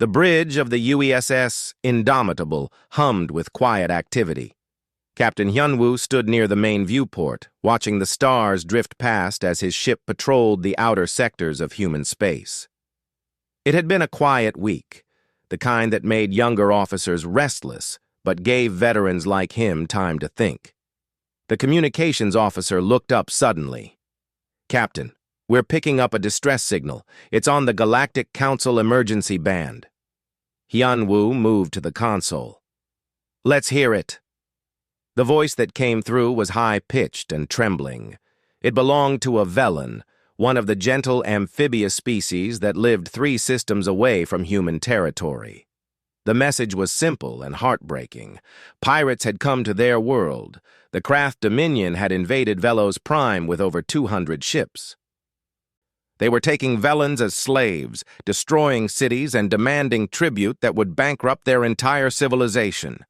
The bridge of the UESS Indomitable hummed with quiet activity. Captain Hyunwoo stood near the main viewport, watching the stars drift past as his ship patrolled the outer sectors of human space. It had been a quiet week, the kind that made younger officers restless, but gave veterans like him time to think. The communications officer looked up suddenly. "Captain, we're picking up a distress signal. It's on the Galactic Council emergency band." Hyunwoo moved to the console. "Let's hear it." The voice that came through was high-pitched and trembling. It belonged to a Velen, one of the gentle amphibious species that lived 3 systems away from human territory. The message was simple and heartbreaking. Pirates had come to their world. The craft Dominion had invaded Velos Prime with over 200 ships. They were taking Velens as slaves, destroying cities and demanding tribute that would bankrupt their entire civilization.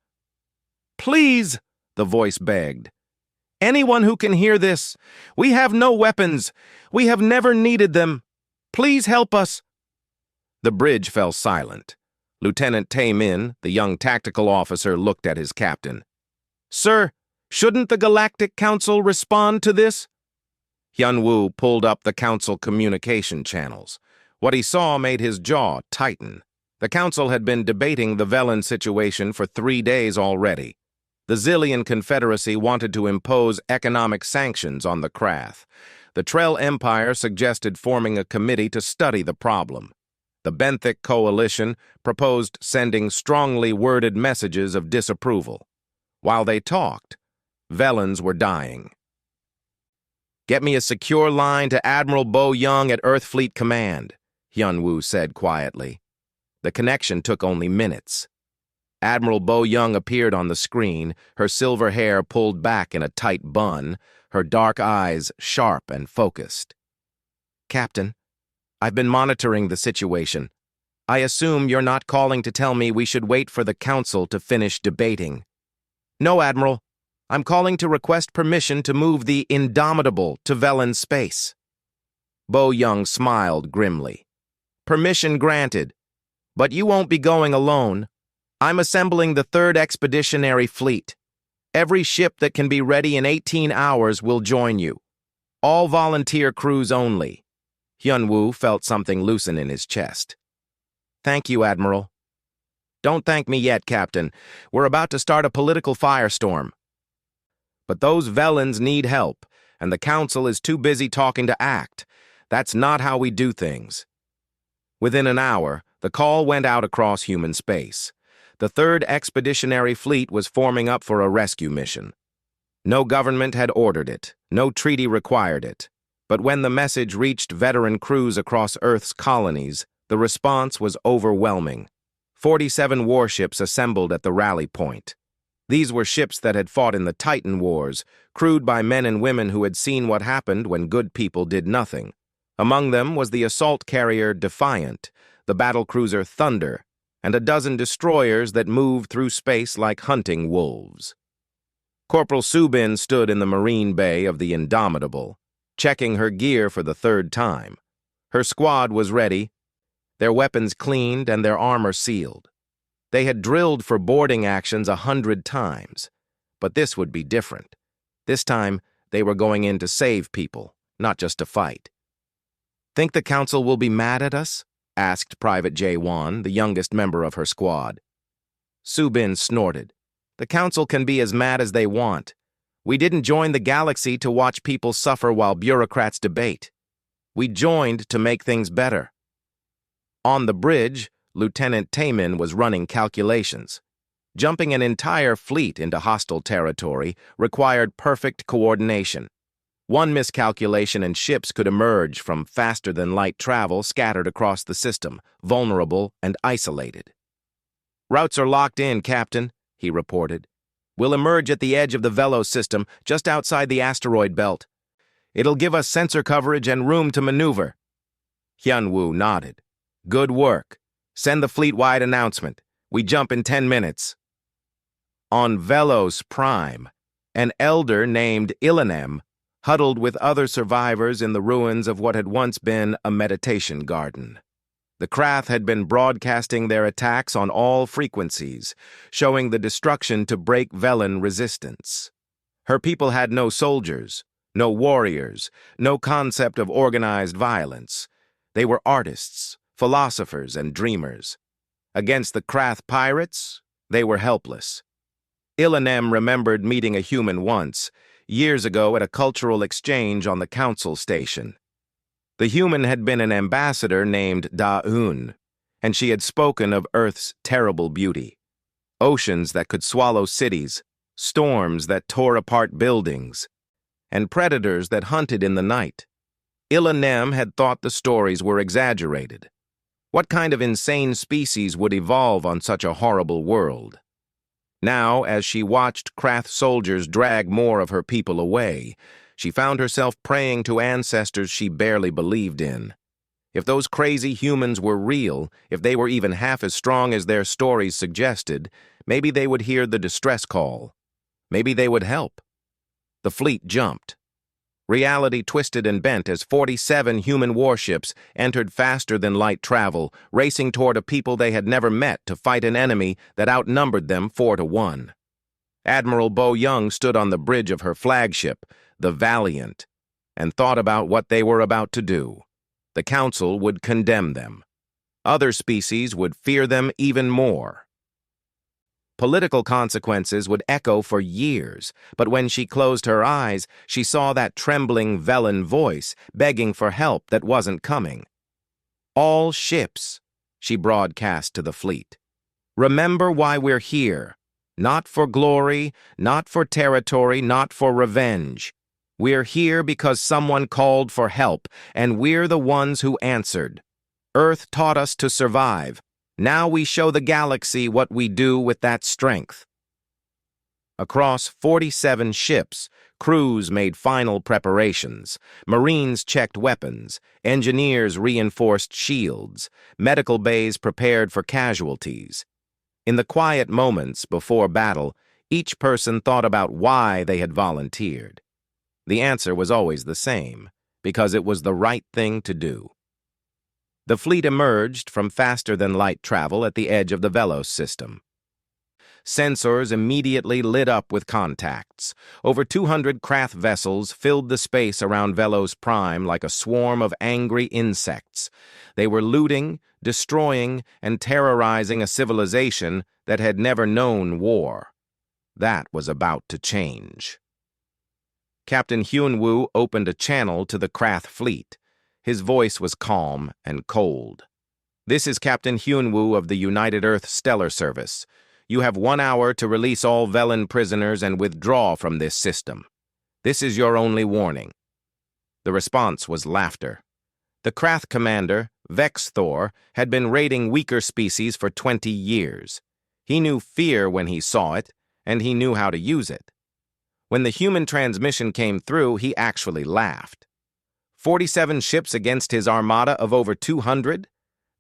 "Please," the voice begged. "Anyone who can hear this. We have no weapons. We have never needed them. Please help us." The bridge fell silent. Lieutenant Tae-min, the young tactical officer, looked at his captain. "Sir, shouldn't the Galactic Council respond to this?" Hyunwoo pulled up the Council communication channels. What he saw made his jaw tighten. The Council had been debating the Velen situation for 3 days already. The Zillion Confederacy wanted to impose economic sanctions on the Krath. The Trell Empire suggested forming a committee to study the problem. The Benthic Coalition proposed sending strongly worded messages of disapproval. While they talked, Velens were dying. "Get me a secure line to Admiral Bo Young at Earth Fleet Command," Hyunwoo said quietly. The connection took only minutes. Admiral Bo Young appeared on the screen, her silver hair pulled back in a tight bun, her dark eyes sharp and focused. "Captain, I've been monitoring the situation. I assume you're not calling to tell me we should wait for the Council to finish debating." "No, Admiral. I'm calling to request permission to move the Indomitable to Velen space." Bo Young smiled grimly. "Permission granted. But you won't be going alone. I'm assembling the 3rd Expeditionary Fleet. Every ship that can be ready in 18 hours will join you. All volunteer crews only." Hyunwoo felt something loosen in his chest. "Thank you, Admiral." "Don't thank me yet, Captain. We're about to start a political firestorm." "But those Velens need help, and the Council is too busy talking to act. That's not how we do things." Within an hour, the call went out across human space. The 3rd Expeditionary Fleet was forming up for a rescue mission. No government had ordered it, no treaty required it. But when the message reached veteran crews across Earth's colonies, the response was overwhelming. 47 warships assembled at the rally point. These were ships that had fought in the Titan Wars, crewed by men and women who had seen what happened when good people did nothing. Among them was the assault carrier Defiant, the battlecruiser Thunder, and a dozen destroyers that moved through space like hunting wolves. Corporal Subin stood in the marine bay of the Indomitable, checking her gear for the 3rd time. Her squad was ready, their weapons cleaned and their armor sealed. They had drilled for boarding actions 100 times, but this would be different. This time, they were going in to save people, not just to fight. "Think the Council will be mad at us?" asked Private Jae-won, the youngest member of her squad. Subin snorted. "The Council can be as mad as they want. We didn't join the galaxy to watch people suffer while bureaucrats debate. We joined to make things better." On the bridge, Lieutenant Tae-min was running calculations. Jumping an entire fleet into hostile territory required perfect coordination. One miscalculation and ships could emerge from faster-than-light travel scattered across the system, vulnerable and isolated. "Routes are locked in, Captain," he reported. "We'll emerge at the edge of the Velos system, just outside the asteroid belt. It'll give us sensor coverage and room to maneuver." Hyunwoo nodded. "Good work. Send the fleet-wide announcement. We jump in 10 minutes. On Velos Prime, an elder named Ilanem huddled with other survivors in the ruins of what had once been a meditation garden. The Krath had been broadcasting their attacks on all frequencies, showing the destruction to break Velen resistance. Her people had no soldiers, no warriors, no concept of organized violence. They were artists, philosophers, and dreamers. Against the Krath pirates, they were helpless. Ilanem remembered meeting a human once, years ago at a cultural exchange on the council station. The human had been an ambassador named Da-Un, and she had spoken of Earth's terrible beauty. Oceans that could swallow cities, storms that tore apart buildings, and predators that hunted in the night. Ilanem had thought the stories were exaggerated. What kind of insane species would evolve on such a horrible world? Now, as she watched Krath soldiers drag more of her people away, she found herself praying to ancestors she barely believed in. If those crazy humans were real, if they were even half as strong as their stories suggested, maybe they would hear the distress call. Maybe they would help. The fleet jumped. Reality twisted and bent as 47 human warships entered faster than light travel, racing toward a people they had never met to fight an enemy that outnumbered them 4-1. Admiral Bo Young stood on the bridge of her flagship, the Valiant, and thought about what they were about to do. The Council would condemn them. Other species would fear them even more. Political consequences would echo for years, but when she closed her eyes, she saw that trembling Velen voice begging for help that wasn't coming. "All ships," she broadcast to the fleet. "Remember why we're here. Not for glory, not for territory, not for revenge. We're here because someone called for help, and we're the ones who answered. Earth taught us to survive. Now we show the galaxy what we do with that strength." Across 47 ships, crews made final preparations. Marines checked weapons. Engineers reinforced shields. Medical bays prepared for casualties. In the quiet moments before battle, each person thought about why they had volunteered. The answer was always the same, because it was the right thing to do. The fleet emerged from faster-than-light travel at the edge of the Velos system. Sensors immediately lit up with contacts. Over 200 Krath vessels filled the space around Velos Prime like a swarm of angry insects. They were looting, destroying, and terrorizing a civilization that had never known war. That was about to change. Captain Hyunwoo opened a channel to the Krath fleet. His voice was calm and cold. "This is Captain Hyunwoo of the United Earth Stellar Service. You have 1 hour to release all Velen prisoners and withdraw from this system. This is your only warning." The response was laughter. The Krath commander, Vex Thor, had been raiding weaker species for 20 years. He knew fear when he saw it, and he knew how to use it. When the human transmission came through, he actually laughed. 47 ships against his armada of over 200?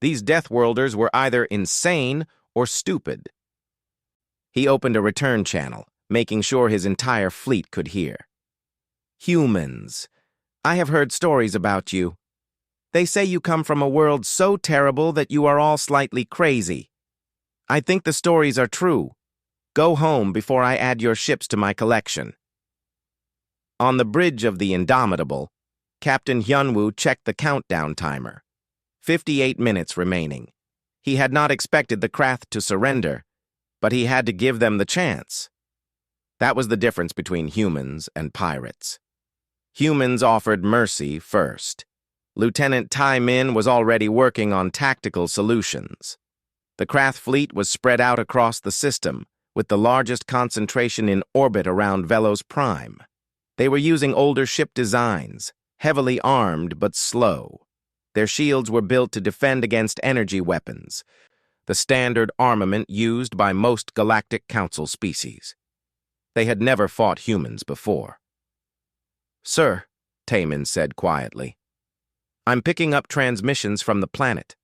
These Deathworlders were either insane or stupid. He opened a return channel, making sure his entire fleet could hear. "Humans, I have heard stories about you. They say you come from a world so terrible that you are all slightly crazy. I think the stories are true. Go home before I add your ships to my collection." On the bridge of the Indomitable, Captain Hyunwoo checked the countdown timer. 58 minutes remaining. He had not expected the Krath to surrender, but he had to give them the chance. That was the difference between humans and pirates. Humans offered mercy first. Lieutenant Tai Min was already working on tactical solutions. The Krath fleet was spread out across the system, with the largest concentration in orbit around Velos Prime. They were using older ship designs, heavily armed but slow. Their shields were built to defend against energy weapons, the standard armament used by most Galactic Council species. They had never fought humans before. "Sir," Taemin said quietly, "I'm picking up transmissions from the planet.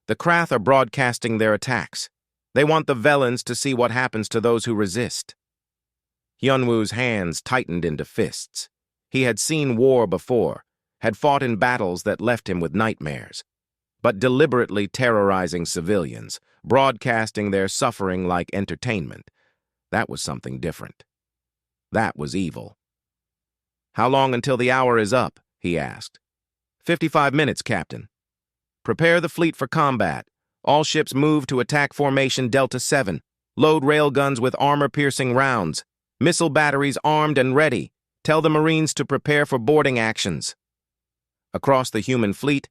The Krath are broadcasting their attacks. They want the Velens to see what happens to those who resist." Hyunwoo's hands tightened into fists. He had seen war before, had fought in battles that left him with nightmares. but deliberately terrorizing civilians, broadcasting their suffering like entertainment. That was something different. That was evil. "How long until the hour is up?" he asked. 55 minutes, Captain." "Prepare the fleet for combat. All ships move to attack formation Delta 7. Load railguns with armor-piercing rounds. Missile batteries armed and ready. Tell the Marines to prepare for boarding actions." Across the human fleet,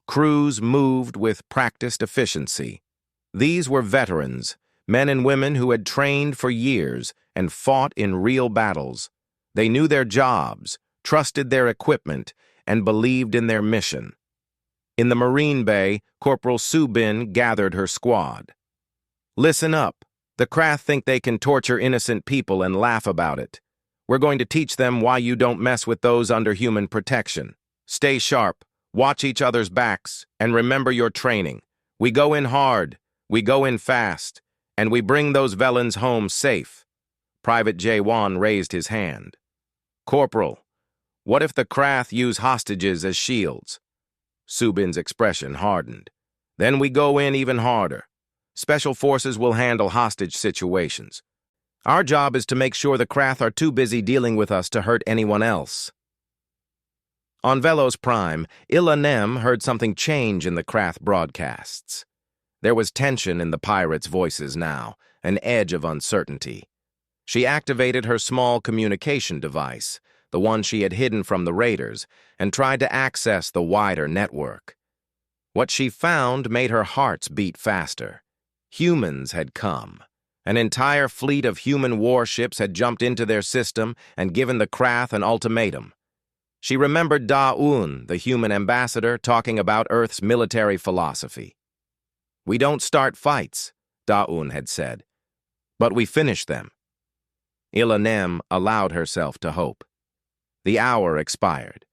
crews moved with practiced efficiency. These were veterans, men and women who had trained for years and fought in real battles. They knew their jobs, trusted their equipment, and believed in their mission. In the Marine Bay, Corporal Subin gathered her squad. "Listen up. The Krath think they can torture innocent people and laugh about it. We're going to teach them why you don't mess with those under human protection. Stay sharp, watch each other's backs, and remember your training. We go in hard, we go in fast, and we bring those Velans home safe." Private J1 raised his hand. "Corporal, what if the Krath use hostages as shields?" Subin's expression hardened. "Then we go in even harder. Special forces will handle hostage situations. Our job is to make sure the Krath are too busy dealing with us to hurt anyone else." On Velos Prime, Ilanem heard something change in the Krath broadcasts. There was tension in the pirates' voices now, an edge of uncertainty. She activated her small communication device, the one she had hidden from the raiders, and tried to access the wider network. What she found made her hearts beat faster. Humans had come. An entire fleet of human warships had jumped into their system and given the Krath an ultimatum. She remembered Da-Un, the human ambassador, talking about Earth's military philosophy. "We don't start fights," Da-Un had said, "but we finish them." Ilanem allowed herself to hope. The hour expired.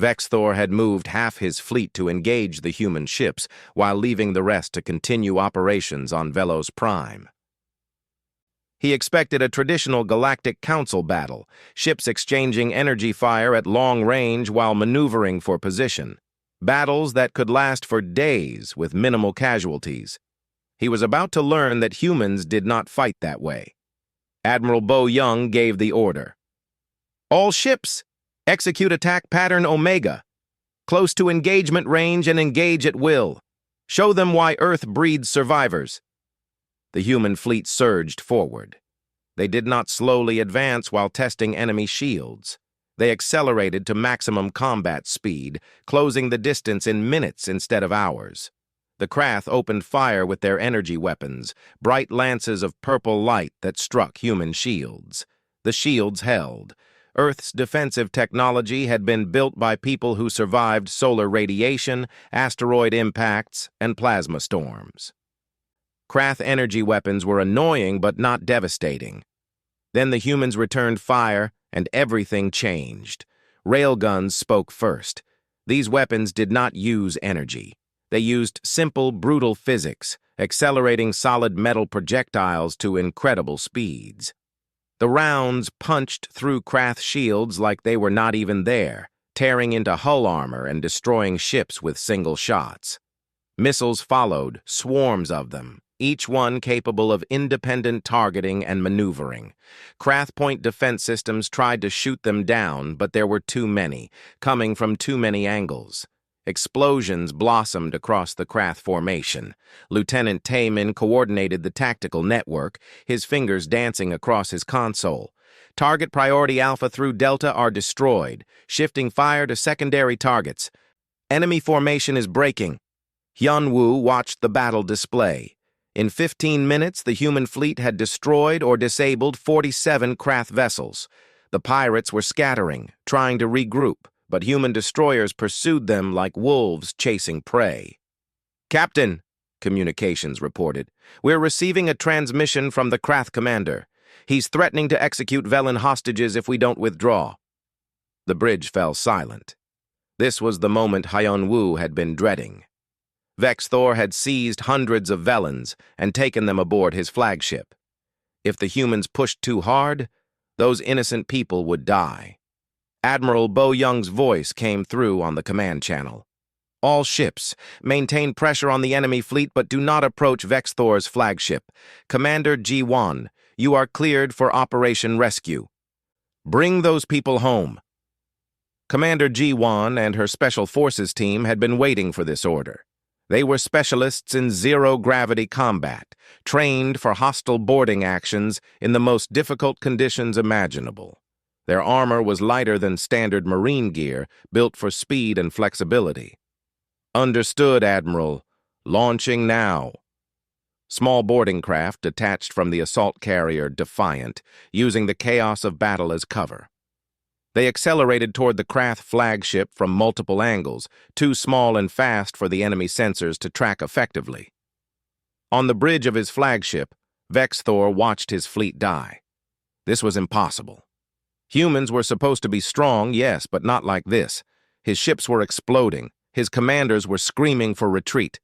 Vexthor had moved half his fleet to engage the human ships, while leaving the rest to continue operations on Velos Prime. He expected a traditional Galactic Council battle, ships exchanging energy fire at long range while maneuvering for position. Battles that could last for days with minimal casualties. He was about to learn that humans did not fight that way. Admiral Bo Young gave the order. "All ships, execute attack pattern Omega. Close to engagement range and engage at will. Show them why Earth breeds survivors." The human fleet surged forward. They did not slowly advance while testing enemy shields. They accelerated to maximum combat speed, closing the distance in minutes instead of hours. The Krath opened fire with their energy weapons, bright lances of purple light that struck human shields. The shields held. Earth's defensive technology had been built by people who survived solar radiation, asteroid impacts, and plasma storms. Krath energy weapons were annoying but not devastating. Then the humans returned fire, and everything changed. Railguns spoke first. These weapons did not use energy. They used simple, brutal physics, accelerating solid metal projectiles to incredible speeds. The rounds punched through Krath shields like they were not even there, tearing into hull armor and destroying ships with single shots. Missiles followed, swarms of them, each one capable of independent targeting and maneuvering. Krath point defense systems tried to shoot them down, but there were too many, coming from too many angles. Explosions blossomed across the Krath formation. Lieutenant Taemin coordinated the tactical network, his fingers dancing across his console. Target priority Alpha through Delta are destroyed, shifting fire to secondary targets. Enemy formation is breaking. Hyunwoo watched the battle display. In 15 minutes, the human fleet had destroyed or disabled 47 Krath vessels. The pirates were scattering, trying to regroup, but human destroyers pursued them like wolves chasing prey. "Captain," communications reported, "we're receiving a transmission from the Krath commander. He's threatening to execute Velan hostages if we don't withdraw." The bridge fell silent. This was the moment Hyunwoo had been dreading. Vexthor had seized hundreds of Velans and taken them aboard his flagship. If the humans pushed too hard, those innocent people would die. Admiral Bo Young's voice came through on the command channel. All ships, maintain pressure on the enemy fleet but do not approach Vexthor's flagship. Commander G1, you are cleared for Operation Rescue. Bring those people home. Commander G1 and her Special Forces team had been waiting for this order. They were specialists in zero-gravity combat, trained for hostile boarding actions in the most difficult conditions imaginable. Their armor was lighter than standard marine gear, built for speed and flexibility. Understood, Admiral. Launching now. Small boarding craft detached from the assault carrier Defiant, using the chaos of battle as cover. They accelerated toward the Krath flagship from multiple angles, too small and fast for the enemy sensors to track effectively. On the bridge of his flagship, Vexthor watched his fleet die. This was impossible. Humans were supposed to be strong, yes, but not like this. His ships were exploding. His commanders were screaming for retreat.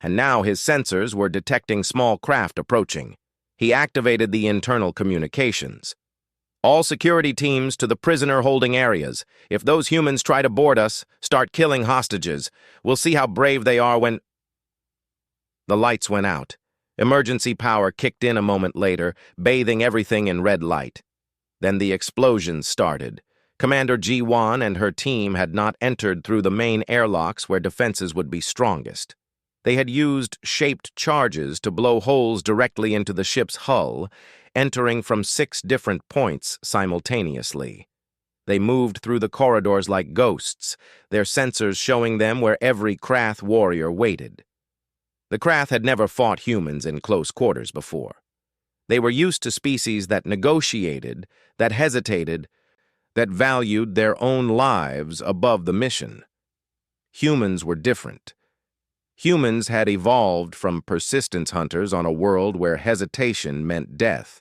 And now his sensors were detecting small craft approaching. He activated the internal communications. All security teams to the prisoner-holding areas. If those humans try to board us, start killing hostages. We'll see how brave they are when... The lights went out. Emergency power kicked in a moment later, bathing everything in red light. Then the explosions started. Commander G1 and her team had not entered through the main airlocks where defenses would be strongest. They had used shaped charges to blow holes directly into the ship's hull, entering from 6 different points simultaneously. They moved through the corridors like ghosts, their sensors showing them where every Krath warrior waited. The Krath had never fought humans in close quarters before. They were used to species that negotiated, that hesitated, that valued their own lives above the mission. Humans were different. Humans had evolved from persistence hunters on a world where hesitation meant death.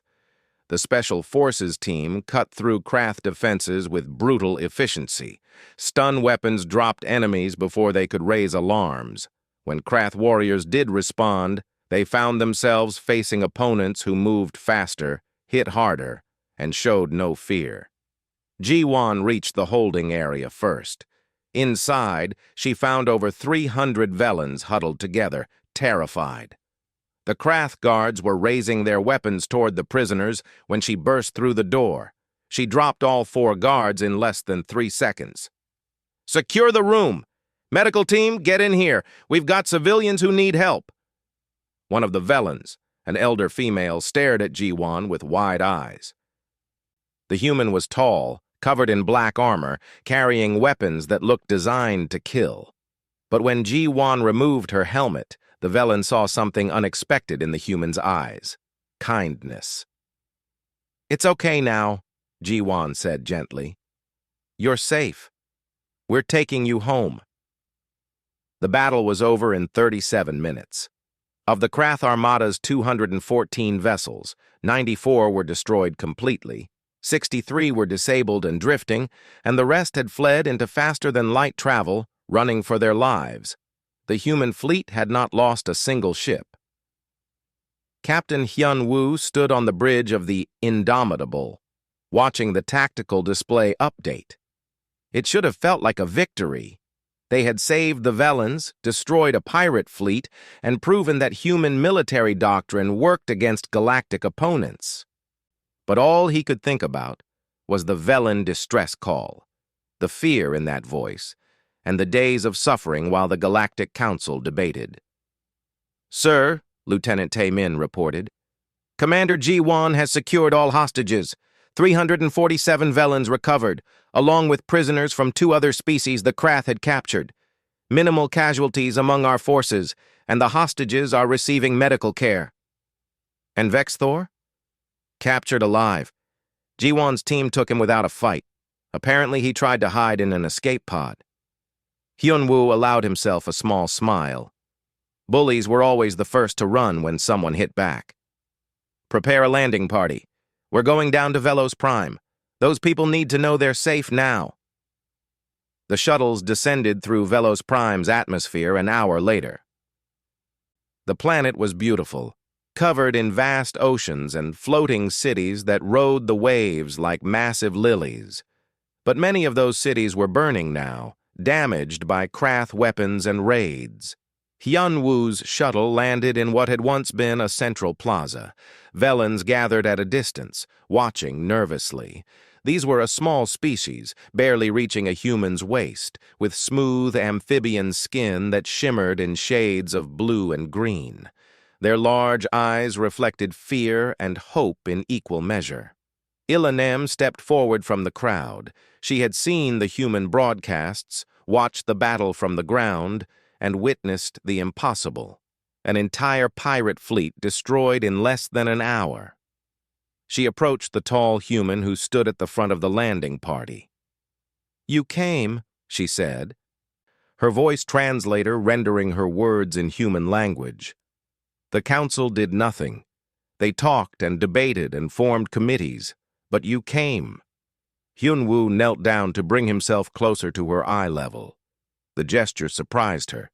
The Special Forces team cut through Krath defenses with brutal efficiency. Stun weapons dropped enemies before they could raise alarms. When Krath warriors did respond, they found themselves facing opponents who moved faster, hit harder, and showed no fear. G1 reached the holding area first. Inside, she found over 300 Velans huddled together, terrified. The Krath guards were raising their weapons toward the prisoners when she burst through the door. She dropped all 4 guards in less than 3 seconds. "Secure the room! Medical team, get in here! We've got civilians who need help!" One of the Velans, an elder female, stared at G1 with wide eyes. The human was tall, covered in black armor, carrying weapons that looked designed to kill. But when G1 removed her helmet, the Velan saw something unexpected in the human's eyes: kindness. "It's okay now," G1 said gently. "You're safe. We're taking you home." The battle was over in 37 minutes. Of the Krath Armada's 214 vessels, 94 were destroyed completely, 63 were disabled and drifting, and the rest had fled into faster-than-light travel, running for their lives. The human fleet had not lost a single ship. Captain Hyun-woo stood on the bridge of the Indomitable, watching the tactical display update. It should have felt like a victory. They had saved the Velans, destroyed a pirate fleet, and proven that human military doctrine worked against galactic opponents. But all he could think about was the Velan distress call, the fear in that voice, and the days of suffering while the Galactic Council debated. "Sir," Lieutenant Tae-min reported, "Commander G1 has secured all hostages. 347 Velans recovered, along with prisoners from 2 other species the Krath had captured. Minimal casualties among our forces, and the hostages are receiving medical care." "And Vexthor?" "Captured alive. G1's team took him without a fight. Apparently he tried to hide in an escape pod." Hyun-woo allowed himself a small smile. Bullies were always the first to run when someone hit back. "Prepare a landing party. We're going down to Velos Prime. Those people need to know they're safe now." The shuttles descended through Velos Prime's atmosphere an hour later. The planet was beautiful, covered in vast oceans and floating cities that rode the waves like massive lilies. But many of those cities were burning now, damaged by Krath weapons and raids. Hyunwoo's shuttle landed in what had once been a central plaza. Velens gathered at a distance, watching nervously. These were a small species, barely reaching a human's waist, with smooth amphibian skin that shimmered in shades of blue and green. Their large eyes reflected fear and hope in equal measure. Ilanem stepped forward from the crowd. She had seen the human broadcasts, watched the battle from the ground, and witnessed the impossible. An entire pirate fleet destroyed in less than an hour. She approached the tall human who stood at the front of the landing party. "You came," she said, her voice translator rendering her words in human language. "The council did nothing. They talked and debated and formed committees, but you came." Hyunwoo knelt down to bring himself closer to her eye level. The gesture surprised her.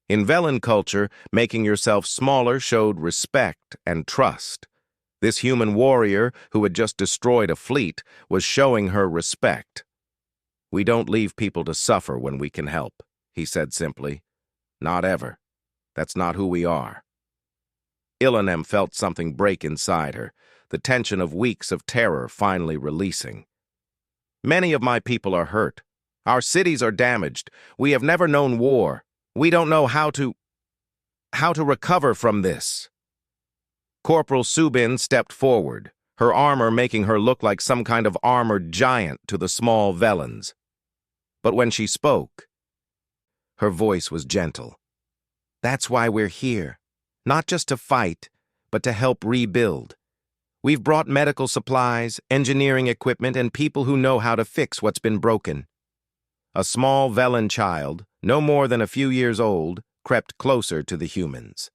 In Velen culture, making yourself smaller showed respect and trust. This human warrior, who had just destroyed a fleet, was showing her respect. "We don't leave people to suffer when we can help," he said simply. "Not ever. That's not who we are." Ilanem felt something break inside her, the tension of weeks of terror finally releasing. "Many of my people are hurt. Our cities are damaged. We have never known war. We don't know how to recover from this." Corporal Subin stepped forward, her armor making her look like some kind of armored giant to the small Velens. But when she spoke, her voice was gentle. "That's why we're here. Not just to fight, but to help rebuild. We've brought medical supplies, engineering equipment, and people who know how to fix what's been broken." A small Velen child, no more than a few years old, crept closer to the humans.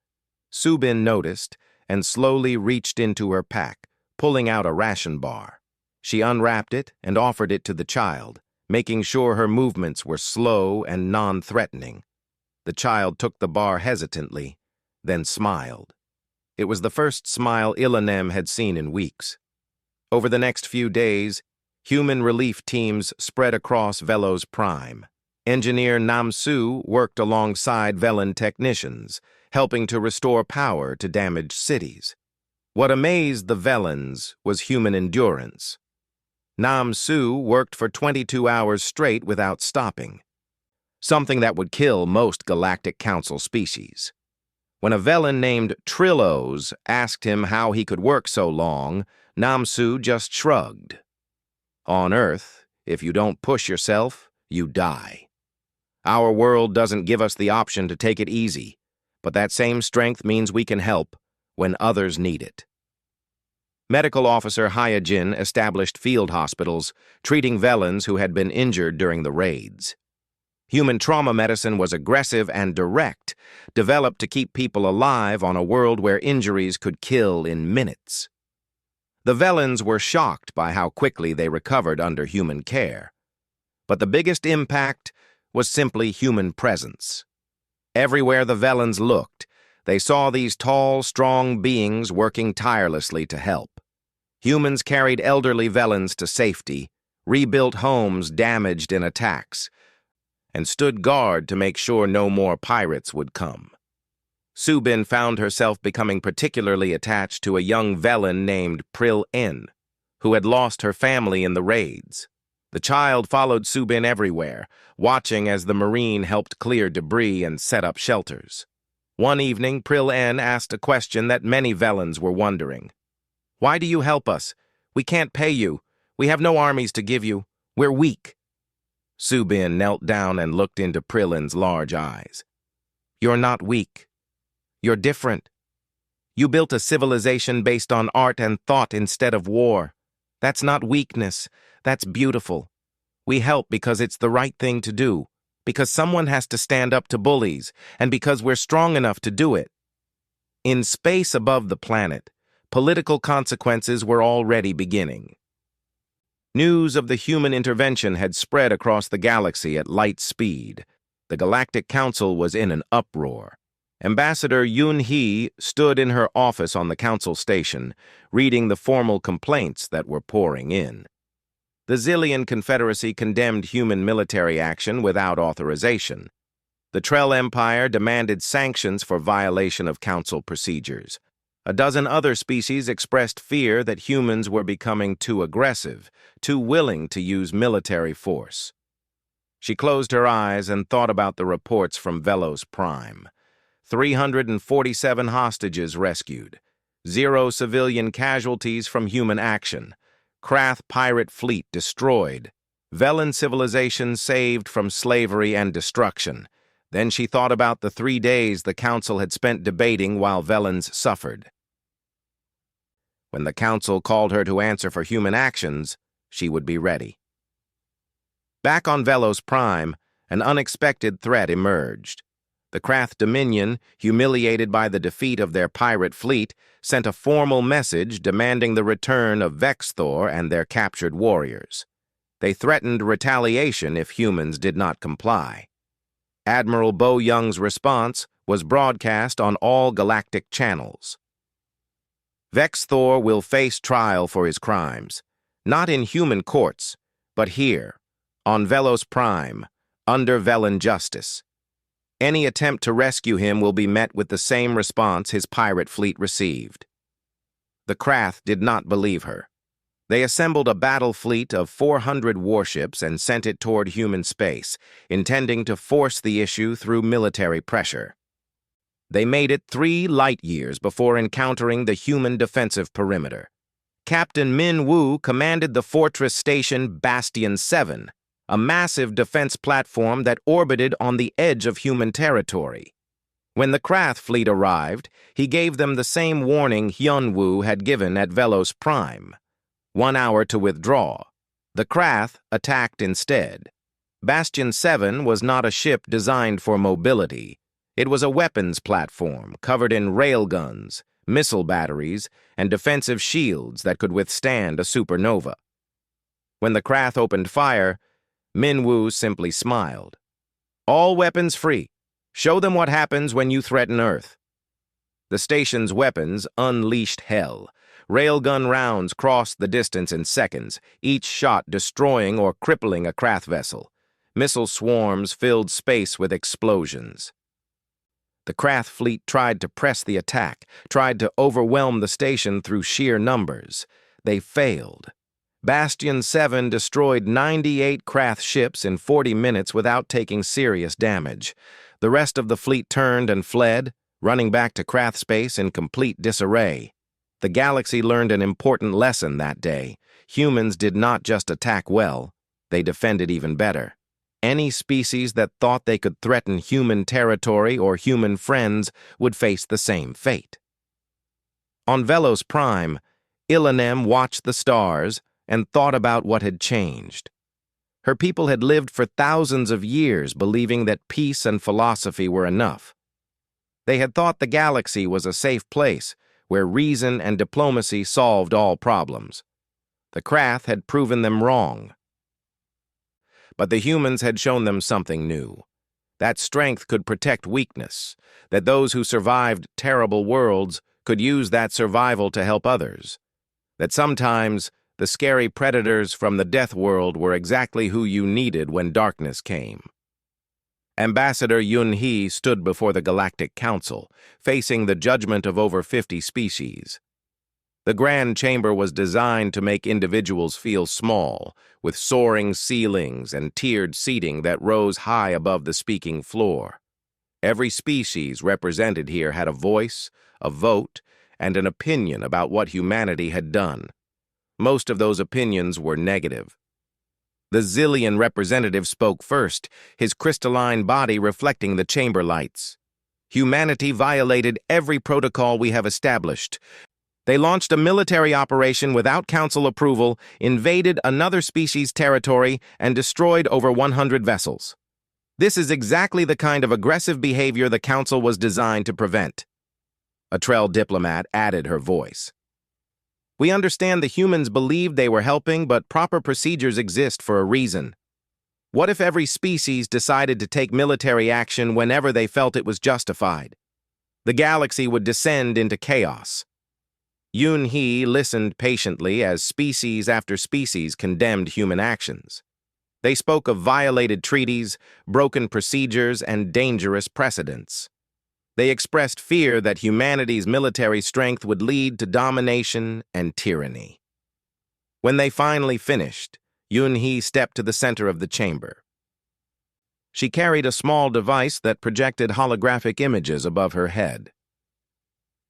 Subin noticed and slowly reached into her pack, pulling out a ration bar. She unwrapped it and offered it to the child, making sure her movements were slow and non-threatening. The child took the bar hesitantly, then smiled. It was the first smile Ilanem had seen in weeks. Over the next few days, human relief teams spread across Velo's Prime. Engineer Namsu worked alongside Velen technicians, helping to restore power to damaged cities. What amazed the Velens was human endurance. Namsu worked for 22 hours straight without stopping, something that would kill most Galactic Council species. When a Velen named Trillos asked him how he could work so long, Namsu just shrugged. "On Earth, if you don't push yourself, you die. Our world doesn't give us the option to take it easy, but that same strength means we can help when others need it." Medical Officer Hyojin established field hospitals, treating Velens who had been injured during the raids. Human trauma medicine was aggressive and direct, developed to keep people alive on a world where injuries could kill in minutes. The Velens were shocked by how quickly they recovered under human care. But the biggest impact was simply human presence. Everywhere the Velens looked, they saw these tall, strong beings working tirelessly to help. Humans carried elderly Velens to safety, rebuilt homes damaged in attacks, and stood guard to make sure no more pirates would come. Subin found herself becoming particularly attached to a young Velen named Pril N, who had lost her family in the raids. The child followed Subin everywhere, watching as the Marine helped clear debris and set up shelters. One evening, Pril N asked a question that many Velens were wondering. "Why do you help us? We can't pay you. We have no armies to give you. We're weak." Subin knelt down and looked into Prillin's large eyes. "You're not weak. You're different. You built a civilization based on art and thought instead of war. That's not weakness. That's beautiful. We help because it's the right thing to do, because someone has to stand up to bullies, and because we're strong enough to do it." In space above the planet, political consequences were already beginning. News of the human intervention had spread across the galaxy at light speed. The Galactic Council was in an uproar. Ambassador Yoon-hee stood in her office on the council station, reading the formal complaints that were pouring in. The Zillion Confederacy condemned human military action without authorization. The Trell Empire demanded sanctions for violation of council procedures. A dozen other species expressed fear that humans were becoming too aggressive, too willing to use military force. She closed her eyes and thought about the reports from Velos Prime. 347 hostages rescued. 0 civilian casualties from human action. Krath pirate fleet destroyed. Velan civilization saved from slavery and destruction. Then she thought about the 3 days the council had spent debating while Velans suffered. When the council called her to answer for human actions, she would be ready. Back on Velos Prime, an unexpected threat emerged. The Krath Dominion, humiliated by the defeat of their pirate fleet, sent a formal message demanding the return of Vexthor and their captured warriors. They threatened retaliation if humans did not comply. Admiral Bo Young's response was broadcast on all galactic channels. Vexthor will face trial for his crimes, not in human courts, but here, on Velos Prime, under Velan justice. Any attempt to rescue him will be met with the same response his pirate fleet received. The Krath did not believe her. They assembled a battle fleet of 400 warships and sent it toward human space, intending to force the issue through military pressure. They made it 3 light years before encountering the human defensive perimeter. Captain Min Wu commanded the fortress station Bastion 7, a massive defense platform that orbited on the edge of human territory. When the Krath fleet arrived, he gave them the same warning Hyun Woo had given at Velos Prime. 1 hour to withdraw. The Krath attacked instead. Bastion 7 was not a ship designed for mobility. It was a weapons platform covered in railguns, missile batteries, and defensive shields that could withstand a supernova. When the Krath opened fire, Min Woo simply smiled. All weapons free. Show them what happens when you threaten Earth. The station's weapons unleashed hell. Railgun rounds crossed the distance in seconds, each shot destroying or crippling a Krath vessel. Missile swarms filled space with explosions. The Krath fleet tried to press the attack, tried to overwhelm the station through sheer numbers. They failed. Bastion 7 destroyed 98 Krath ships in 40 minutes without taking serious damage. The rest of the fleet turned and fled, running back to Krath space in complete disarray. The galaxy learned an important lesson that day. Humans did not just attack well, they defended even better. Any species that thought they could threaten human territory or human friends would face the same fate. On Velos Prime, Ilanem watched the stars and thought about what had changed. Her people had lived for thousands of years believing that peace and philosophy were enough. They had thought the galaxy was a safe place where reason and diplomacy solved all problems. The Krath had proven them wrong. But the humans had shown them something new. That strength could protect weakness, that those who survived terrible worlds could use that survival to help others, that sometimes the scary predators from the death world were exactly who you needed when darkness came. Ambassador Yun He stood before the Galactic Council, facing the judgment of over 50 species. The Grand Chamber was designed to make individuals feel small, with soaring ceilings and tiered seating that rose high above the speaking floor. Every species represented here had a voice, a vote, and an opinion about what humanity had done. Most of those opinions were negative. The Zillion representative spoke first, his crystalline body reflecting the chamber lights. Humanity violated every protocol we have established. They launched a military operation without council approval, invaded another species' territory, and destroyed over 100 vessels. This is exactly the kind of aggressive behavior the council was designed to prevent. A Trell diplomat added her voice. We understand the humans believed they were helping, but proper procedures exist for a reason. What if every species decided to take military action whenever they felt it was justified? The galaxy would descend into chaos. Yun-hee listened patiently as species after species condemned human actions. They spoke of violated treaties, broken procedures, and dangerous precedents. They expressed fear that humanity's military strength would lead to domination and tyranny. When they finally finished, Yun-hee stepped to the center of the chamber. She carried a small device that projected holographic images above her head.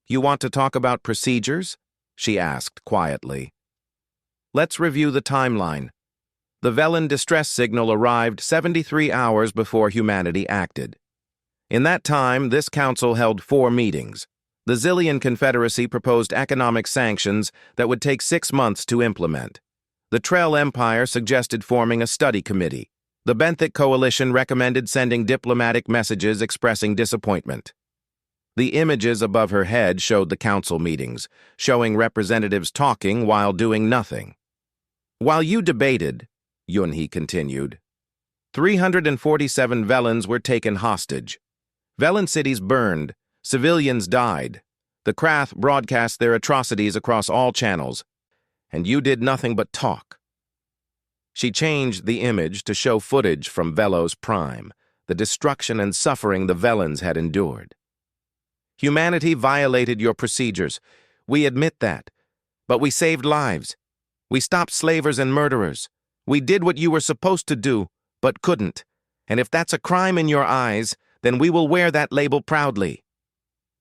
"You want to talk about procedures?" she asked quietly. "Let's review the timeline. The Velen distress signal arrived 73 hours before humanity acted. In that time, this council held 4 meetings. The Zillion Confederacy proposed economic sanctions that would take 6 months to implement. The Trell Empire suggested forming a study committee. The Benthic Coalition recommended sending diplomatic messages expressing disappointment. The images above her head showed the council meetings, showing representatives talking while doing nothing. While you debated, Yun-hee continued, 347 Velens were taken hostage. Velen cities burned, civilians died. The Krath broadcast their atrocities across all channels, and you did nothing but talk. She changed the image to show footage from Velos Prime, the destruction and suffering the Velens had endured. Humanity violated your procedures. We admit that. But we saved lives. We stopped slavers and murderers. We did what you were supposed to do, but couldn't. And if that's a crime in your eyes, then we will wear that label proudly."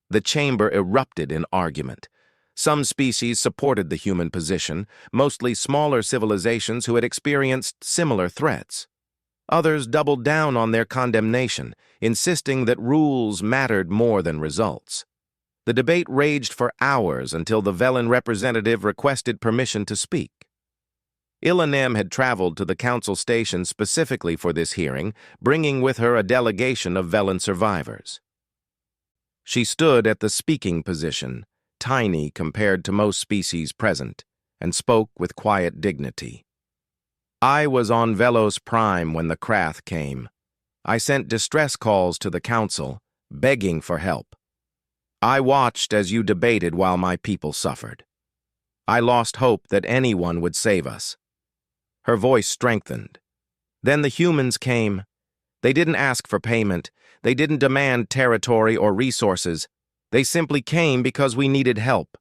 The chamber erupted in argument. Some species supported the human position, mostly smaller civilizations who had experienced similar threats. Others doubled down on their condemnation, insisting that rules mattered more than results. The debate raged for hours until the Velen representative requested permission to speak. Ilanem had traveled to the council station specifically for this hearing, bringing with her a delegation of Velen survivors. She stood at the speaking position, tiny compared to most species present, and spoke with quiet dignity. "I was on Velos Prime when the Krath came. I sent distress calls to the council, begging for help. I watched as you debated while my people suffered. I lost hope that anyone would save us." Her voice strengthened. "Then the humans came. They didn't ask for payment. They didn't demand territory or resources. They simply came because we needed help.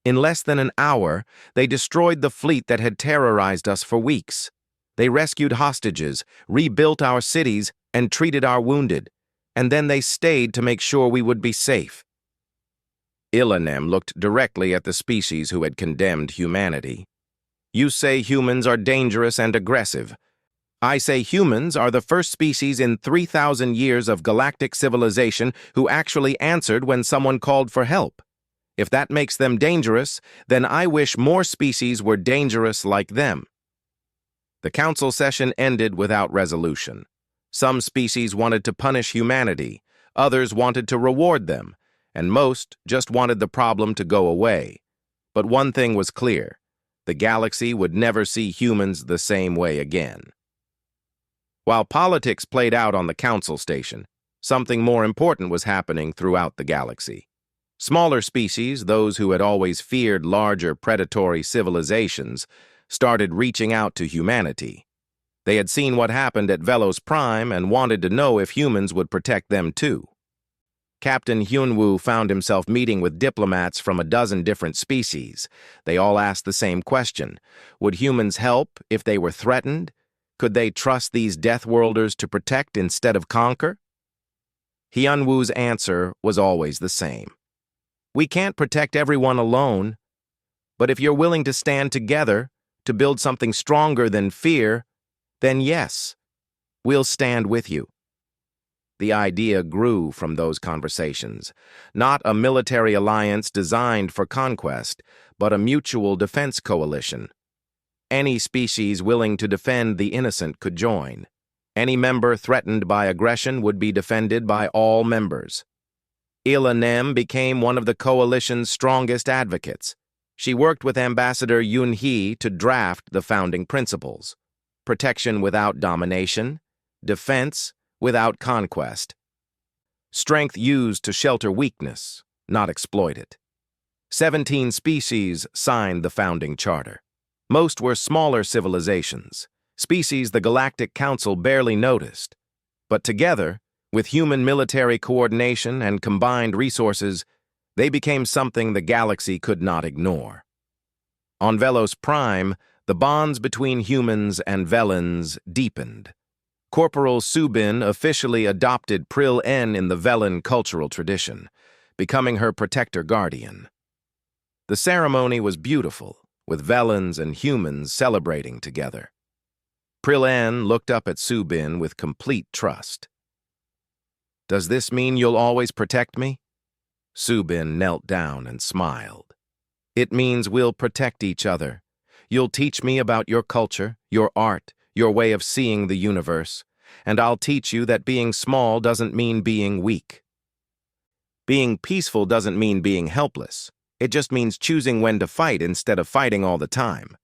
In less than an hour, they destroyed the fleet that had terrorized us for weeks. They rescued hostages, rebuilt our cities, and treated our wounded. And then they stayed to make sure we would be safe." Ilanem looked directly at the species who had condemned humanity. "You say humans are dangerous and aggressive. I say humans are the first species in 3,000 years of galactic civilization who actually answered when someone called for help. If that makes them dangerous, then I wish more species were dangerous like them." The council session ended without resolution. Some species wanted to punish humanity, others wanted to reward them, and most just wanted the problem to go away. But one thing was clear: the galaxy would never see humans the same way again. While politics played out on the council station, something more important was happening throughout the galaxy. Smaller species, those who had always feared larger predatory civilizations, started reaching out to humanity. They had seen what happened at Velos Prime and wanted to know if humans would protect them too. Captain Hyunwoo found himself meeting with diplomats from a dozen different species. They all asked the same question: would humans help if they were threatened? Could they trust these Deathworlders to protect instead of conquer? Hyunwoo's answer was always the same: "We can't protect everyone alone. But if you're willing to stand together, to build something stronger than fear, then yes, we'll stand with you." The idea grew from those conversations, not a military alliance designed for conquest, but a mutual defense coalition. Any species willing to defend the innocent could join. Any member threatened by aggression would be defended by all members. Ilanem became one of the coalition's strongest advocates. She worked with Ambassador Yun-hee to draft the founding principles: protection without domination, defense without conquest, strength used to shelter weakness, not exploit it. 17 species signed the founding charter. Most were smaller civilizations, species the Galactic Council barely noticed. But together, with human military coordination and combined resources, they became something the galaxy could not ignore. On Velos Prime, the bonds between humans and Velans deepened. Corporal Subin officially adopted Pril N in the Velan cultural tradition, becoming her protector guardian. The ceremony was beautiful, with Velans and humans celebrating together. Pril N looked up at Subin with complete trust. "Does this mean you'll always protect me?" Subin knelt down and smiled. "It means we'll protect each other. You'll teach me about your culture, your art, your way of seeing the universe, and I'll teach you that being small doesn't mean being weak. Being peaceful doesn't mean being helpless. It just means choosing when to fight instead of fighting all the time."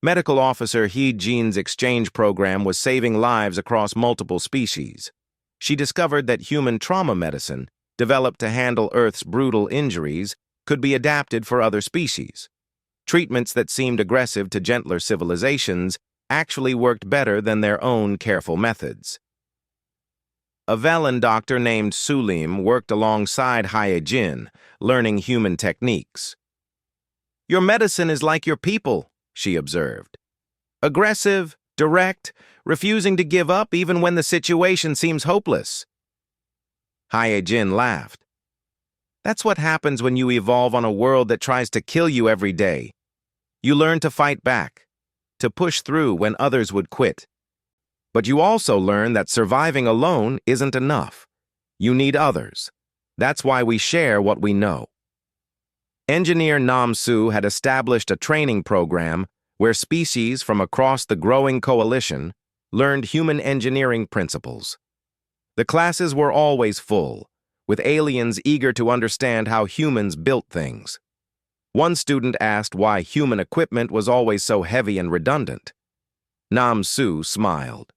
Medical Officer He Jin's exchange program was saving lives across multiple species. She discovered that human trauma medicine, developed to handle Earth's brutal injuries, could be adapted for other species. Treatments that seemed aggressive to gentler civilizations actually worked better than their own careful methods. A Velan doctor named Sulim worked alongside Hyejin, learning human techniques. "Your medicine is like your people," she observed. "Aggressive, direct, refusing to give up even when the situation seems hopeless." Hyejin laughed. "That's what happens when you evolve on a world that tries to kill you every day. You learn to fight back, to push through when others would quit. But you also learn that surviving alone isn't enough. You need others. That's why we share what we know." Engineer Nam-Su had established a training program where species from across the growing coalition learned human engineering principles. The classes were always full, with aliens eager to understand how humans built things. One student asked why human equipment was always so heavy and redundant. Nam-Su smiled.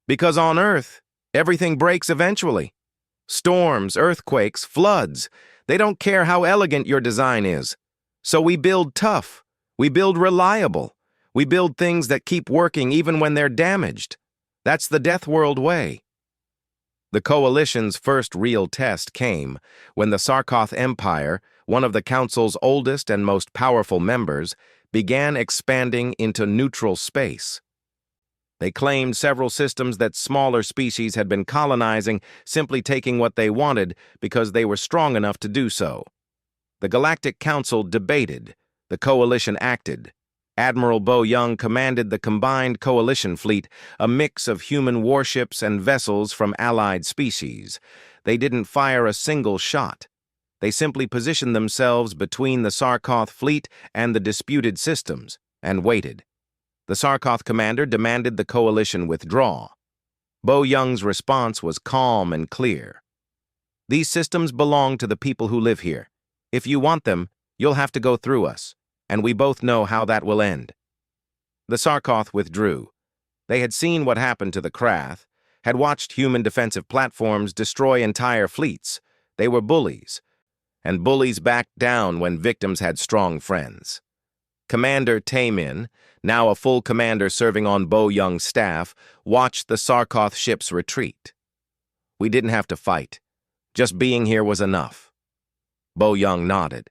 "Because on Earth, everything breaks eventually. Storms, earthquakes, floods, they don't care how elegant your design is. So we build tough, we build reliable, we build things that keep working even when they're damaged. That's the Deathworld way." The Coalition's first real test came when the Sarkoth Empire, one of the Council's oldest and most powerful members, began expanding into neutral space. They claimed several systems that smaller species had been colonizing, simply taking what they wanted because they were strong enough to do so. The Galactic Council debated. The Coalition acted. Admiral Bo Young commanded the combined Coalition fleet, a mix of human warships and vessels from allied species. They didn't fire a single shot. They simply positioned themselves between the Sarkoth fleet and the disputed systems, and waited. The Sarkoth commander demanded the Coalition withdraw. Bo Young's response was calm and clear. "These systems belong to the people who live here. If you want them, you'll have to go through us, and we both know how that will end." The Sarkoth withdrew. They had seen what happened to the Krath, had watched human defensive platforms destroy entire fleets. They were bullies, and bullies backed down when victims had strong friends. Commander Taemin, now a full commander serving on Bo Young's staff, watched the Sarkoth ships retreat. "We didn't have to fight. Just being here was enough." Bo Young nodded.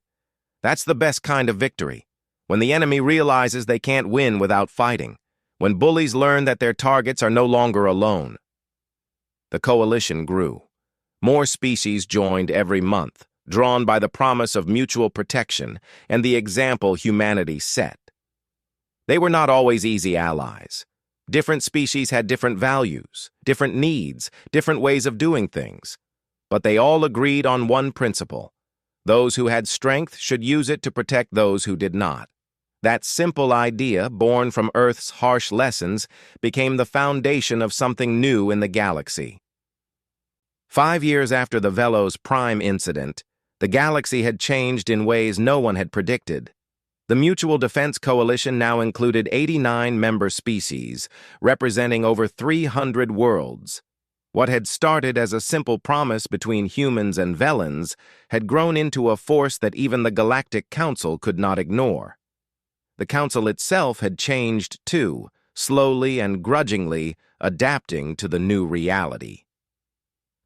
"That's the best kind of victory, when the enemy realizes they can't win without fighting, when bullies learn that their targets are no longer alone." The Coalition grew. More species joined every month, drawn by the promise of mutual protection and the example humanity set. They were not always easy allies. Different species had different values, different needs, different ways of doing things. But they all agreed on one principle. Those who had strength should use it to protect those who did not. That simple idea, born from Earth's harsh lessons, became the foundation of something new in the galaxy. 5 years after the Velos Prime incident, the galaxy had changed in ways no one had predicted. The Mutual Defense Coalition now included 89 member species, representing over 300 worlds. What had started as a simple promise between humans and Velans had grown into a force that even the Galactic Council could not ignore. The Council itself had changed too, slowly and grudgingly adapting to the new reality.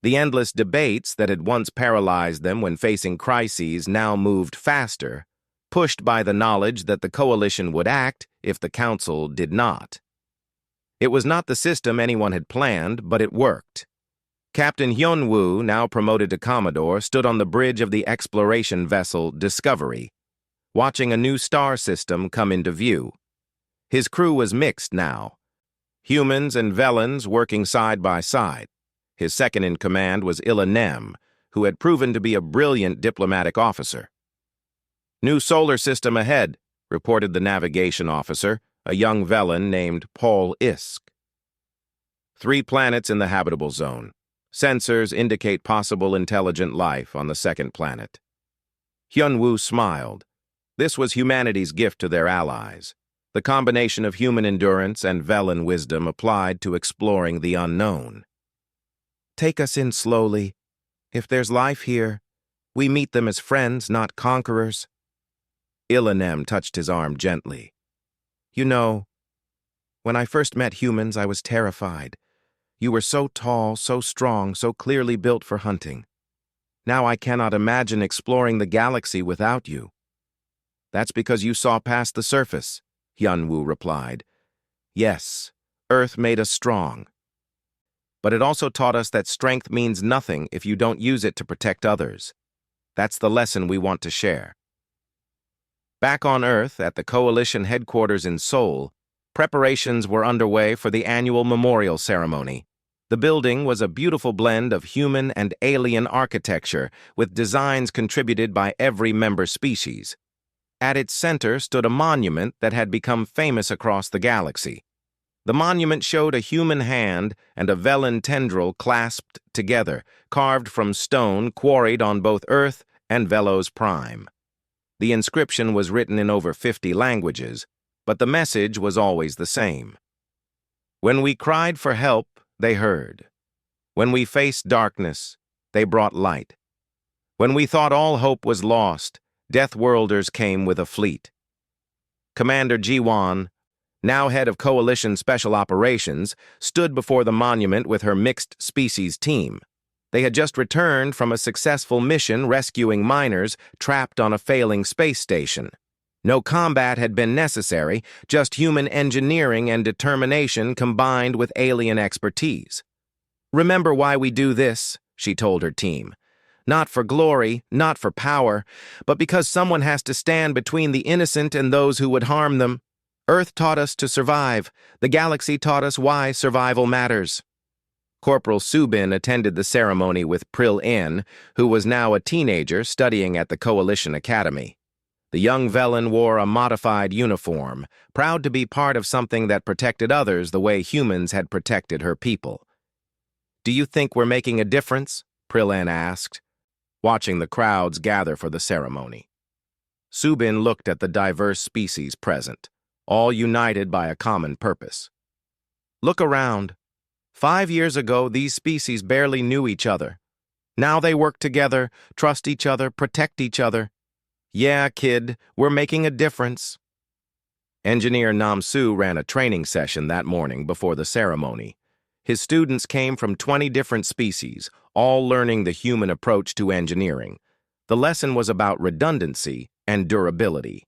The endless debates that had once paralyzed them when facing crises now moved faster, pushed by the knowledge that the Coalition would act if the Council did not. It was not the system anyone had planned, but it worked. Captain Hyun-woo, now promoted to Commodore, stood on the bridge of the exploration vessel Discovery, watching a new star system come into view. His crew was mixed now. Humans and Velans working side by side. His second-in-command was Illa-Nem, who had proven to be a brilliant diplomatic officer. "New solar system ahead," reported the navigation officer, a young Velan named Paul Isk. 3 planets in the habitable zone. Sensors indicate possible intelligent life on the second planet. Hyun-woo smiled. This was humanity's gift to their allies, the combination of human endurance and Velan wisdom applied to exploring the unknown. "Take us in slowly. If there's life here, we meet them as friends, not conquerors." Illa-Nem touched his arm gently. "You know, when I first met humans, I was terrified. You were so tall, so strong, so clearly built for hunting. Now I cannot imagine exploring the galaxy without you." "That's because you saw past the surface," Hyun-woo replied. "Yes, Earth made us strong. But it also taught us that strength means nothing if you don't use it to protect others. That's the lesson we want to share." Back on Earth, at the Coalition headquarters in Seoul, preparations were underway for the annual memorial ceremony. The building was a beautiful blend of human and alien architecture, with designs contributed by every member species. At its center stood a monument that had become famous across the galaxy. The monument showed a human hand and a Velan tendril clasped together, carved from stone quarried on both Earth and Velos Prime. The inscription was written in over 50 languages, but the message was always the same. When we cried for help, they heard. When we faced darkness, they brought light. When we thought all hope was lost, Deathworlders came with a fleet. Commander Ji-won, now head of Coalition Special Operations, stood before the monument with her mixed species team. They had just returned from a successful mission rescuing miners trapped on a failing space station. No combat had been necessary, just human engineering and determination combined with alien expertise. "Remember why we do this," she told her team. "Not for glory, not for power, but because someone has to stand between the innocent and those who would harm them. Earth taught us to survive. The galaxy taught us why survival matters." Corporal Subin attended the ceremony with Pril-In, who was now a teenager studying at the Coalition Academy. The young Velan wore a modified uniform, proud to be part of something that protected others the way humans had protected her people. "Do you think we're making a difference?" Pril-In asked, watching the crowds gather for the ceremony. Subin looked at the diverse species present, all united by a common purpose. "Look around. 5 years ago, these species barely knew each other. Now they work together, trust each other, protect each other. Yeah, kid, we're making a difference." Engineer Nam-soo ran a training session that morning before the ceremony. His students came from 20 different species, all learning the human approach to engineering. The lesson was about redundancy and durability.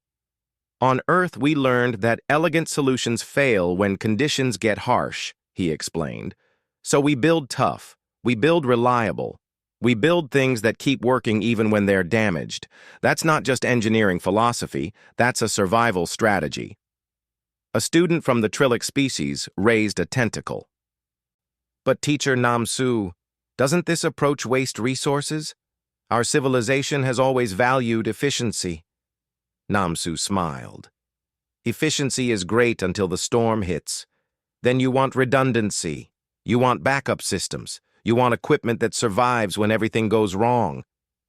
"On Earth, we learned that elegant solutions fail when conditions get harsh," he explained. "So we build tough, we build reliable, we build things that keep working even when they're damaged. That's not just engineering philosophy, that's a survival strategy." A student from the Trillic species raised a tentacle. "But Teacher Nam-soo, doesn't this approach waste resources? Our civilization has always valued efficiency." Nam-soo smiled. "Efficiency is great until the storm hits. Then you want redundancy. You want backup systems. You want equipment that survives when everything goes wrong.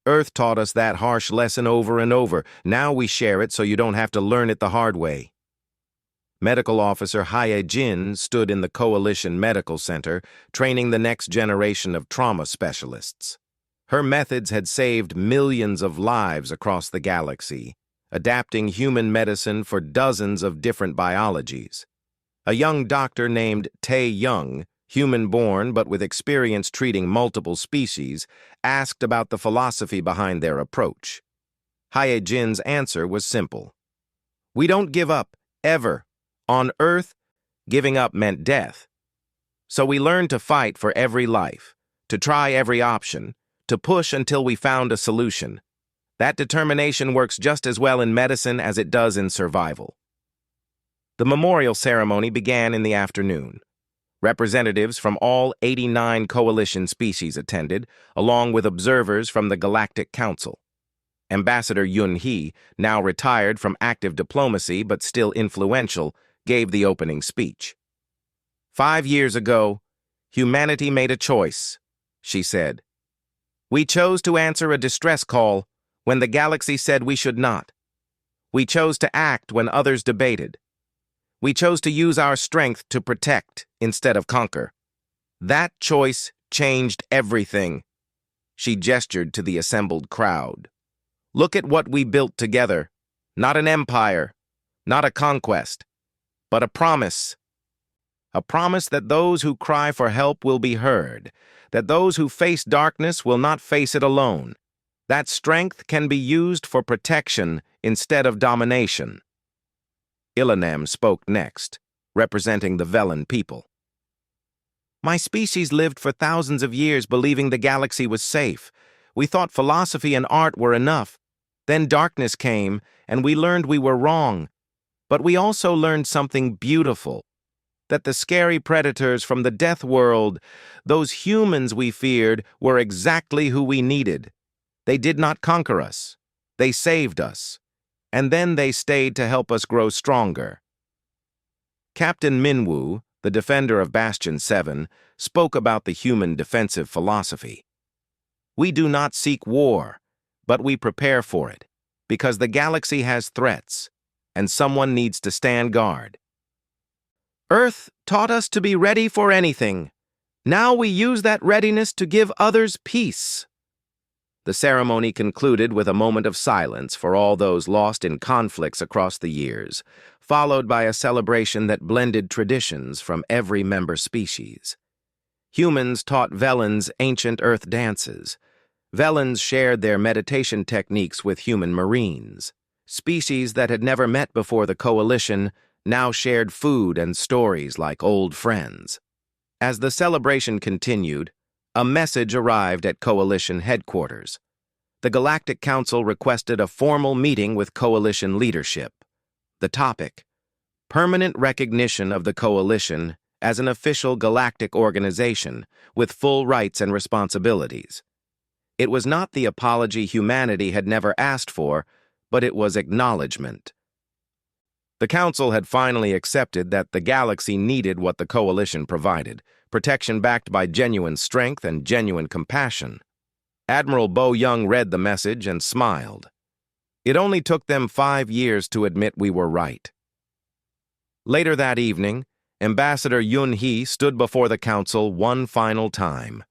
Earth taught us that harsh lesson over and over. Now we share it so you don't have to learn it the hard way." Medical Officer Haye Jin stood in the Coalition Medical Center, training the next generation of trauma specialists. Her methods had saved millions of lives across the galaxy, adapting human medicine for dozens of different biologies. A young doctor named Tae Young, human-born but with experience treating multiple species, asked about the philosophy behind their approach. Haye Jin's answer was simple. We don't give up, ever. On Earth, giving up meant death. So we learned to fight for every life, to try every option, to push until we found a solution. That determination works just as well in medicine as it does in survival. The memorial ceremony began in the afternoon. Representatives from all 89 coalition species attended, along with observers from the Galactic Council. Ambassador Yun Hee, now retired from active diplomacy but still influential, gave the opening speech. 5 years ago, humanity made a choice, she said. We chose to answer a distress call when the galaxy said we should not. We chose to act when others debated. We chose to use our strength to protect instead of conquer. That choice changed everything. She gestured to the assembled crowd. Look at what we built together. Not an empire, not a conquest, but a promise. A promise that those who cry for help will be heard, that those who face darkness will not face it alone. That strength can be used for protection instead of domination. Ilanam spoke next, representing the Velen people. My species lived for thousands of years believing the galaxy was safe. We thought philosophy and art were enough. Then darkness came, and we learned we were wrong. But we also learned something beautiful. That the scary predators from the death world, those humans we feared, were exactly who we needed. They did not conquer us. They saved us. And then they stayed to help us grow stronger. Captain Minwoo, the defender of Bastion 7, spoke about the human defensive philosophy. We do not seek war, but we prepare for it, because the galaxy has threats, and someone needs to stand guard. Earth taught us to be ready for anything. Now we use that readiness to give others peace. The ceremony concluded with a moment of silence for all those lost in conflicts across the years, followed by a celebration that blended traditions from every member species. Humans taught Velens ancient Earth dances. Velens shared their meditation techniques with human Marines. Species that had never met before the Coalition now shared food and stories like old friends. As the celebration continued, a message arrived at Coalition headquarters. The Galactic Council requested a formal meeting with Coalition leadership. The topic: permanent recognition of the Coalition as an official galactic organization with full rights and responsibilities. It was not the apology humanity had never asked for, but it was acknowledgement. The Council had finally accepted that the galaxy needed what the Coalition provided, protection backed by genuine strength and genuine compassion. Admiral Bo Young read the message and smiled. It only took them 5 years to admit we were right. Later that evening, Ambassador Yun Hee stood before the Council one final time.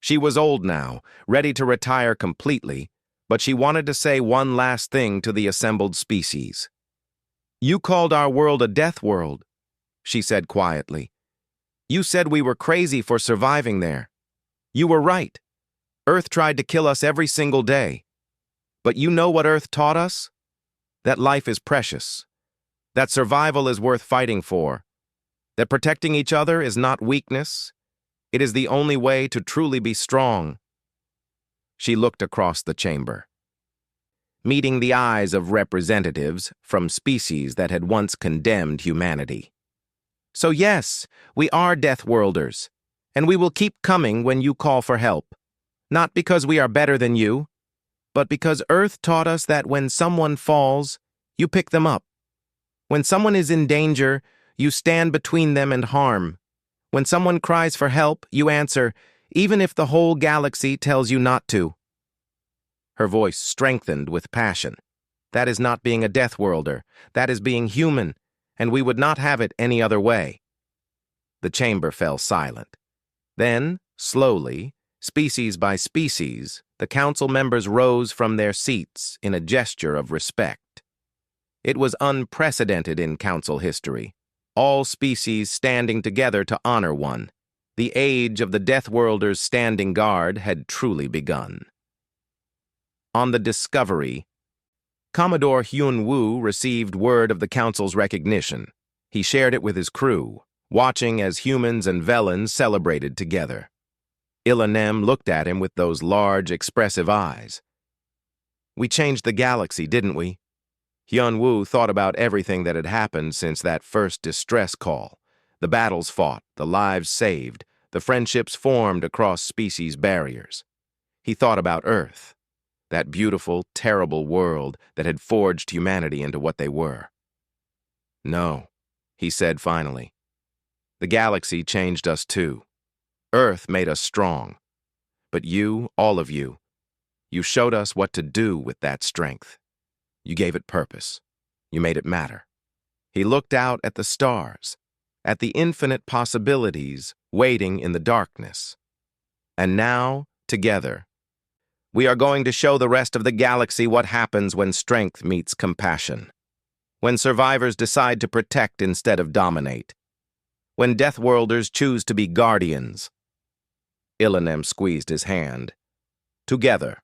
She was old now, ready to retire completely, but she wanted to say one last thing to the assembled species. You called our world a death world, she said quietly. You said we were crazy for surviving there. You were right. Earth tried to kill us every single day. But you know what Earth taught us? That life is precious. That survival is worth fighting for. That protecting each other is not weakness. It is the only way to truly be strong. She looked across the chamber, meeting the eyes of representatives from species that had once condemned humanity. So yes, we are Deathworlders, and we will keep coming when you call for help. Not because we are better than you, but because Earth taught us that when someone falls, you pick them up. When someone is in danger, you stand between them and harm. When someone cries for help, you answer, even if the whole galaxy tells you not to. Her voice strengthened with passion. That is not being a Deathworlder. That is being human. and we would not have it any other way. The chamber fell silent. Then, slowly, species by species, the council members rose from their seats in a gesture of respect. It was unprecedented in council history, all species standing together to honor one. The age of the Deathworlders standing guard had truly begun. On the Discovery, Commodore Hyun-woo received word of the council's recognition. He shared it with his crew, watching as humans and Velans celebrated together. Ilanem looked at him with those large, expressive eyes. "We changed the galaxy, didn't we?" Hyun-woo thought about everything that had happened since that first distress call. The battles fought, the lives saved, the friendships formed across species barriers. He thought about Earth, that beautiful, terrible world that had forged humanity into what they were. "No," he said finally. "The galaxy changed us too. Earth made us strong. But you, all of you showed us what to do with that strength. You gave it purpose. You made it matter." He looked out at the stars, at the infinite possibilities waiting in the darkness. "And now, together, we are going to show the rest of the galaxy what happens when strength meets compassion. When survivors decide to protect instead of dominate. When Deathworlders choose to be guardians." Ilanem squeezed his hand. "Together."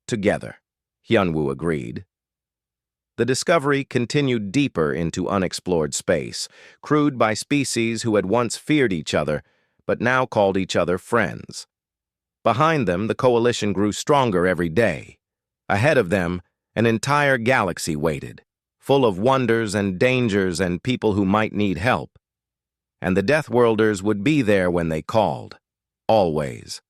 "Together," Hyun-woo agreed. The Discovery continued deeper into unexplored space, crewed by species who had once feared each other, but now called each other friends. Behind them, the coalition grew stronger every day. Ahead of them, an entire galaxy waited, full of wonders and dangers and people who might need help. And the Deathworlders would be there when they called, always.